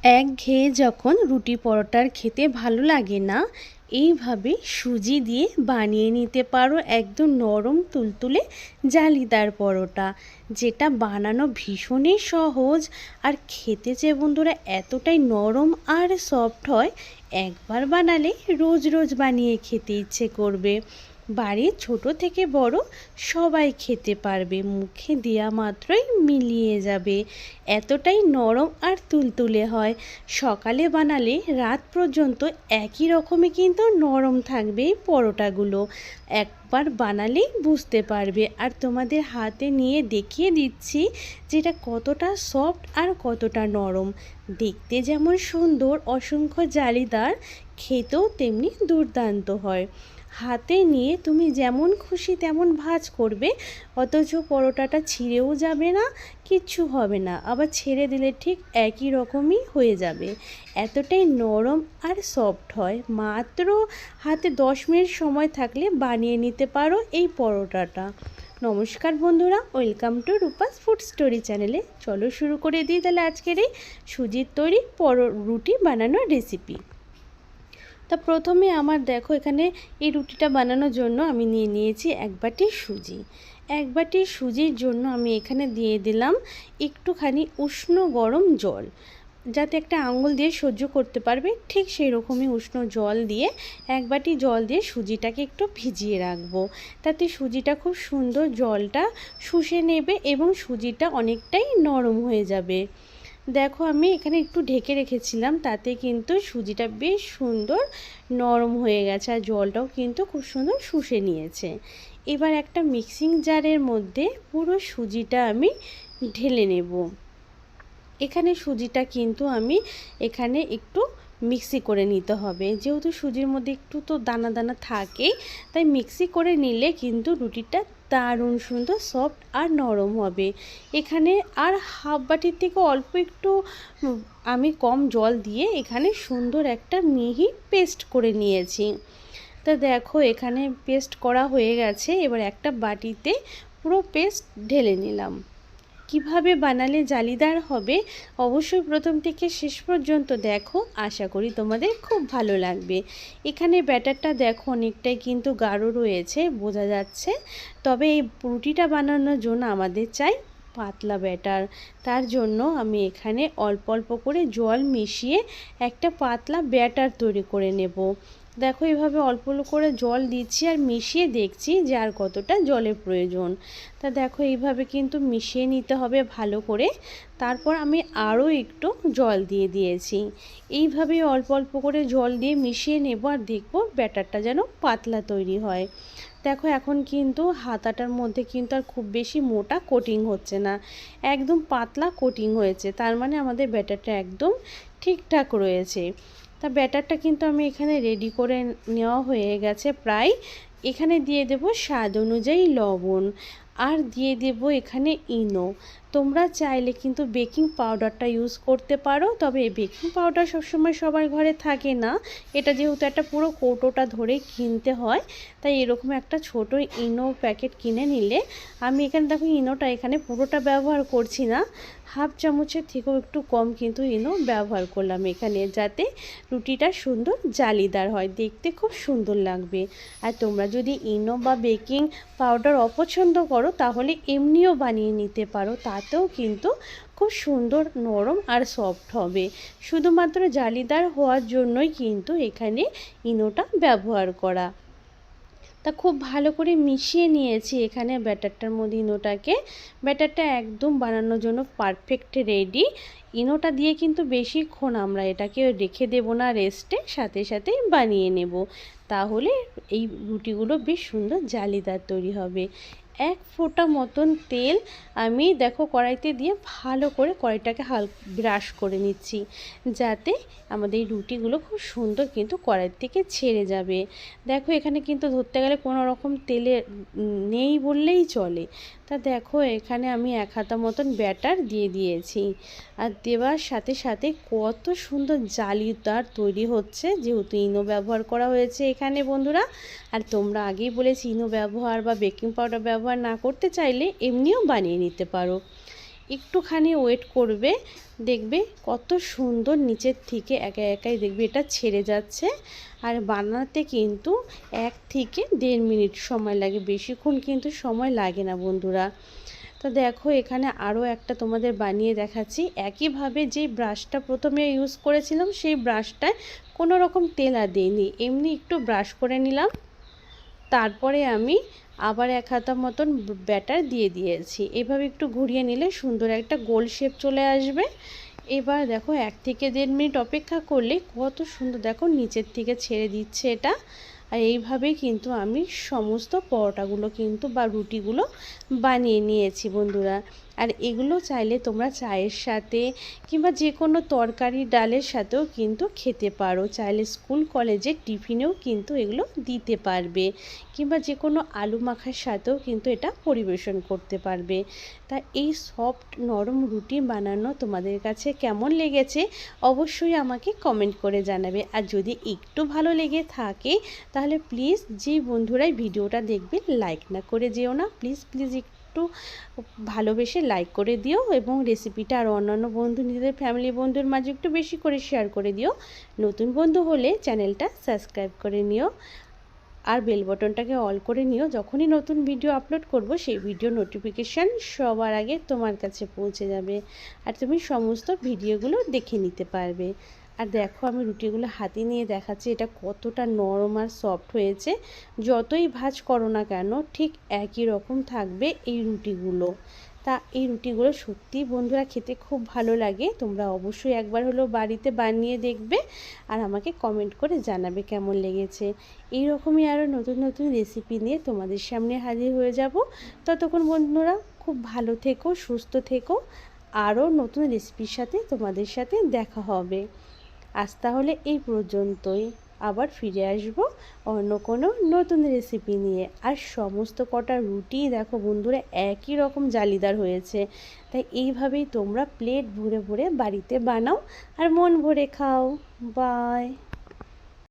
একঘেয়ে যখন রুটি পরোটার খেতে ভালো লাগে না, এইভাবে সুজি দিয়ে বানিয়ে নিতে পারো একদম নরম তুলতুলে জালিদার পরোটা, যেটা বানানো ভীষণই সহজ আর খেতে যে বন্ধুরা এতটাই নরম আর সফট হয়, একবার বানালে রোজ রোজ বানিয়ে খেতে ইচ্ছে করবে। বাড়ির ছোট থেকে বড় সবাই খেতে পারবে, মুখে দেওয়া মাত্রই মিলিয়ে যাবে, এতটাই নরম আর তুলতুলে হয়। সকালে বানালে রাত পর্যন্ত একই রকমই কিন্তু নরম থাকবে এই পরোটাগুলো। একবার বানালেই বুঝতে পারবে। আর তোমাদের হাতে নিয়ে দেখিয়ে দিচ্ছি যেটা কতটা সফট আর কতটা নরম। দেখতে যেমন সুন্দর, অসংখ্য জালিদার, খেতেও তেমনি দুর্দান্ত হয়। হাতে নিয়ে তুমি যেমন খুশি তেমন ভাঁজ করবে, অথচ পরোটাটা ছিঁড়েও যাবে না, কিচ্ছু হবে না, আবার ছেড়ে দিলে ঠিক একই রকমই হয়ে যাবে। এতটাই নরম আর সফট হয়। মাত্র হাতে 10 মিনিট সময় থাকলে বানিয়ে নিতে পারো এই পরোটাটা। নমস্কার বন্ধুরা, welcome to Rupa's food story চ্যানেলে। চলো শুরু করে দিই তাহলে আজকের এই সুজির তৈরি রুটি বানানোর রেসিপি। তা প্রথমে আমার দেখো এখানে এই রুটিটা বানানোর জন্য আমি নিয়ে নিয়েছি 1 বাটি সুজি। 1 বাটি সুজির জন্য আমি এখানে দিয়ে দিলাম একটুখানি উষ্ণ গরম জল, যাতে একটা আঙুল দিয়ে সহ্য করতে পারবে ঠিক সেই রকমই উষ্ণ জল দিয়ে 1 বাটি জল দিয়ে সুজিটাকে একটু ভিজিয়ে রাখবো। তাতে সুজিটা খুব সুন্দর জলটা শুষে নেবে এবং সুজিটা অনেকটাই নরম হয়ে যাবে। দেখো আমি এখানে একটু ঢেকে রেখেছিলাম, তাতে কিন্তু সুজিটা বেশ সুন্দর নরম হয়ে গেছে আর জলটাও কিন্তু খুব সুন্দর শুষে নিয়েছে। এবার একটা মিক্সিং জারের মধ্যে পুরো সুজিটা আমি ঢেলে নেব। এখানে সুজিটা কিন্তু আমি এখানে একটু মিক্সি করে নিতে হবে, যেহেতু সুজির মধ্যে একটু তো দানা দানা থাকেই, তাই মিক্সি করে নিলে কিন্তু রুটিটা দারুণ সুন্দর সফট আর নরম হবে। এখানে আর হাফ বাটির থেকে অল্প একটু আমি কম জল দিয়ে এখানে সুন্দর একটা মিহি পেস্ট করে নিয়েছি। তা দেখো এখানে পেস্ট করা হয়ে গেছে। এবার একটা বাটিতে পুরো পেস্ট ঢেলে নিলাম। কিভাবে বানালে জালিদার হবে অবশ্যই প্রথম থেকে শেষ পর্যন্ত দেখো, আশা করি তোমাদের খুব ভালো লাগবে। এখানে ব্যাটারটা দেখো অনেকটাই কিন্তু গাঢ় রয়েছে, বোঝা যাচ্ছে। তবে এই রুটিটা বানানোর জন্য আমাদের চাই পাতলা ব্যাটার। তার জন্য আমি এখানে অল্প অল্প করে জল মিশিয়ে একটা পাতলা ব্যাটার তৈরি করে নেব। দেখো এভাবে অল্প অল্প করে জল দিচ্ছি আর মিশিয়ে দেখছি যে আর কতটা জলের প্রয়োজন। তা দেখো এইভাবে কিন্তু মিশিয়ে নিতে হবে ভালো করে। তারপর আমি আরও একটু জল দিয়ে দিয়েছি। এইভাবেই অল্প অল্প করে জল দিয়ে মিশিয়ে নেব আর দেখবো ব্যাটারটা যেন পাতলা তৈরি হয়। দেখো এখন কিন্তু হাতাটার মধ্যে কিন্তু আর খুব বেশি মোটা কোটিং হচ্ছে না, একদম পাতলা কোটিং হয়েছে, তার মানে আমাদের ব্যাটারটা একদম ঠিকঠাক রয়েছে। তা ব্যাটারটা কিন্তু আমি এখানে রেডি করে নেওয়া হয়ে গেছে প্রায়। এখানে দিয়ে দেব স্বাদ অনুযায়ী লবণ আর দিয়ে দেব এখানে ইনো। তোমরা চাইলে কিন্তু বেকিং পাউডারটা ইউজ করতে পারো, তবে বেকিং পাউডার সবসময় সবার ঘরে থাকে না। এটা যেহেতু একটা পুরো কৌটোটা ধরে কিনতে হয়, তাই এরকম একটা ছোট ইনো প্যাকেট কিনে নিলে, আমি এখানে দেখো ইনোটা এখানে পুরোটা ব্যবহার করছি না, হাফ চামচের থেকেও একটু কম কিন্তু ইনো ব্যবহার করলাম এখানে, যাতে রুটিটা সুন্দর জালিদার হয়, দেখতে খুব সুন্দর লাগবে। আর তোমরা যদি ইনো বা বেকিং পাউডার অপছন্দ করো তাহলে এমনিও বানিয়ে নিতে পারো, তাতেও কিন্তু খুব সুন্দর নরম আর সফট হবে। শুধুমাত্র জালিদার হওয়ার জন্যই কিন্তু এখানে ইনোটা ব্যবহার করা। তা খুব ভালো করে মিশিয়ে নিয়েছি এখানে ব্যাটারটার মধ্যে ইনোটাকে। ব্যাটারটা একদম বানানোর জন্য পারফেক্ট রেডি। ইনোটা দিয়ে কিন্তু বেশিক্ষণ আমরা এটাকে রেখে দেব না রেস্টে, সাথে সাথেই বানিয়ে নেব, তাহলে এই রুটিগুলো বেশ সুন্দর জালিদার তৈরি হবে। 1 ফোঁটা মতন তেল আমি দেখো কড়াইতে দিয়ে ভালো করে কড়াইটাকে ব্রাশ করে নিচ্ছি, যাতে আমাদের এই রুটিগুলো খুব সুন্দর কিন্তু কড়াই থেকে ছেড়ে যাবে। দেখো এখানে কিন্তু ধরতে গেলে কোনো রকম তেলে নেই বললেই চলে। তা দেখো এখানে আমি 1 হাতা মতন ব্যাটার দিয়ে দিয়েছি, আর দেওয়ার সাথে সাথে কত সুন্দর জালিদার তৈরি হচ্ছে, যেহেতু ইনো ব্যবহার করা হয়েছে এখানে বন্ধুরা। আর তোমরা আগেই বলেছি ইনো ব্যবহার বা বেকিং পাউডার ব্যবহার না করতে চাইলে এমনিও বানিয়ে নিতে পারো। একটুখানি ওয়েট করবে, দেখবে কত সুন্দর নিচের থেকে একা একাই দেখবে এটা ছেড়ে যাচ্ছে। আর বানাতে কিন্তু 1 থেকে 1.5 মিনিট সময় লাগে, বেশিক্ষণ কিন্তু সময় লাগে না বন্ধুরা। তো দেখো এখানে আরও একটা তোমাদের বানিয়ে দেখাচ্ছি। একইভাবে যে ব্রাশটা প্রথমে ইউজ করেছিলাম সেই ব্রাশটায় কোনো রকম তেল আর দিইনি, এমনি একটু ব্রাশ করে নিলাম। তারপরে আমি আবার 1 হাতা মতন ব্যাটার দিয়ে দিয়েছি। এভাবে একটু ঘুরিয়ে নিলে সুন্দর একটা গোল শেপ চলে আসবে। এবার দেখো 1 থেকে 1.5 মিনিট অপেক্ষা করলে কত সুন্দর দেখো নিচের থেকে ছেড়ে দিচ্ছে এটা। আর এইভাবেই কিন্তু আমি সমস্ত পরোটাগুলো কিন্তু বা রুটিগুলো বানিয়ে নিয়েছি বন্ধুরা। আর এগুলো চাইলে তোমরা চায়ের সাথে কিংবা যে কোনো তরকারি ডালের সাথেও কিন্তু খেতে পারো, চাইলে স্কুল কলেজের টিফিনেও কিন্তু এগুলো দিতে পারবে, কিংবা যে কোনো আলু মাখার সাথেও কিন্তু এটা পরিবেশন করতে পারবে। তা এই সফট নরম রুটি বানানো তোমাদের কাছে কেমন লেগেছে অবশ্যই আমাকে কমেন্ট করে জানাবে। আর যদি একটু ভালো লেগে থাকে তাহলে প্লিজ যে বন্ধুরাই ভিডিওটা দেখবে লাইক না করে যেও না, প্লিজ প্লিজ একটু ভালোবেসে লাইক করে দিও এবং রেসিপিটা আর অন্যান্য বন্ধু নিজেদের ফ্যামিলি বন্ধুর মাঝে একটু বেশি করে শেয়ার করে দিও। নতুন বন্ধু হলে চ্যানেলটা সাবস্ক্রাইব করে নিও আর বেল বটনটাকে অল করে নিও, যখনই নতুন ভিডিও আপলোড করব সেই ভিডিও নোটিফিকেশান সবার আগে তোমার কাছে পৌঁছে যাবে আর তুমি সমস্ত ভিডিওগুলো দেখে নিতে পারবে। আর দেখো আমি রুটিগুলো হাতে নিয়ে দেখাচ্ছি এটা কতটা নরম আর সফট হয়েছে। যতই ভাজ করো না কেন ঠিক একই রকম থাকবে এই রুটিগুলো। তা এই রুটিগুলো সত্যিই বন্ধুরা খেতে খুব ভালো লাগে, তোমরা অবশ্যই একবার হলেও বাড়িতে বানিয়ে দেখবে আর আমাকে কমেন্ট করে জানাবে কেমন লেগেছে। এই রকমই আরও নতুন নতুন রেসিপি নিয়ে তোমাদের সামনে হাজির হয়ে যাব। ততক্ষণ বন্ধুরা খুব ভালো থেকো, সুস্থ থেকো। আরও নতুন রেসিপির সাথে তোমাদের সাথে দেখা হবে। আজ তাহলে এই পর্যন্তই, আবার ফিরে আসব অন্য কোনো নতুন রেসিপি নিয়ে। আর সমস্ত কটা রুটি দেখো বন্ধুরা একই রকম জালিদার হয়েছে, তাই এইভাবেই তোমরা প্লেট ভরে ভরে বাড়িতে বানাও আর মন ভরে খাও। বাই।